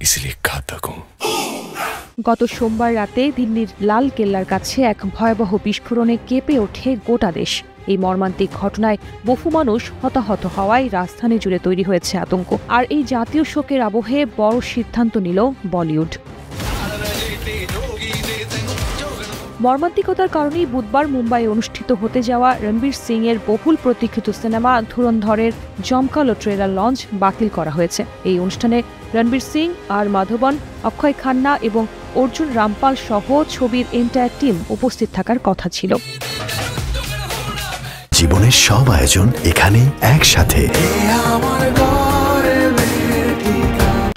इसलिए घातक हूं। গত সোমবার রাতে দিল্লির লাল কেল্লার কাছে এক ভয়াবহ বিস্ফোরণে কেঁপে ওঠে গোটা দেশ। এই মর্মান্তিক ঘটনায় বহু মানুষ হতাহত হওয়ায় রাজধানী জুড়ে তৈরি হয়েছে আতঙ্ক। আর এই জাতীয় শোকের আবহে বড় সিদ্ধান্ত নিল বলিউড। মর্মান্তিকতার কারণেই বুধবার মুম্বাইয়ে অনুষ্ঠিত হতে যাওয়া রণবীর সিং এর বহুল প্রতীক্ষিত সিনেমা ধুরন্ধরের জমকালো ট্রেলার লঞ্চ বাতিল করা হয়েছে। এই অনুষ্ঠানে রণবীর সিং, আর মাধবন, অক্ষয় খান্না এবং অর্জুন রামপাল সহ ছবির এন্টায়ার টিম উপস্থিত থাকার কথা ছিল। জীবনের সব আয়োজন এখানে একসাথে।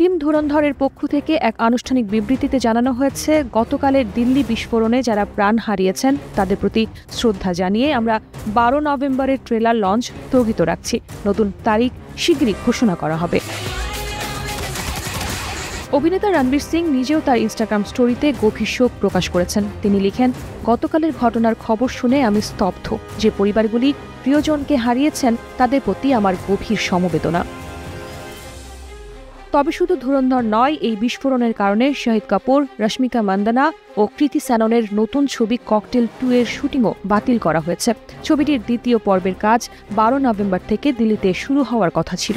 টিম ধুরন্ধরের পক্ষ থেকে এক আনুষ্ঠানিক বিবৃতিতে জানানো হয়েছে, গতকালের দিল্লি বিস্ফোরণে যারা প্রাণ হারিয়েছেন তাদের প্রতি শ্রদ্ধা জানিয়ে আমরা 12 নভেম্বরের ট্রেলার লঞ্চ স্থগিত রাখছি। নতুন তারিখ শিগগিরই ঘোষণা করা হবে। অভিনেতা রণবীর সিং নিজেও তার ইনস্টাগ্রাম স্টোরিতে গভীর শোক প্রকাশ করেছেন। তিনি লিখেন, গতকালের ঘটনার খবর শুনে আমি স্তব্ধ। যে পরিবারগুলি প্রিয়জনকে হারিয়েছেন তাদের প্রতি আমার গভীর সমবেদনা। তবে শুধু ধুরন্ধর নয়, এই বিস্ফোরণের কারণে শাহিদ কাপুর, রশ্মিকা মান্দানা ও কৃতি স্যাননের নতুন ছবি ককটেল 2 এর শুটিংও বাতিল করা হয়েছে। ছবিটির দ্বিতীয় পর্বের কাজ 12 নভেম্বর থেকে দিল্লিতে শুরু হওয়ার কথা ছিল।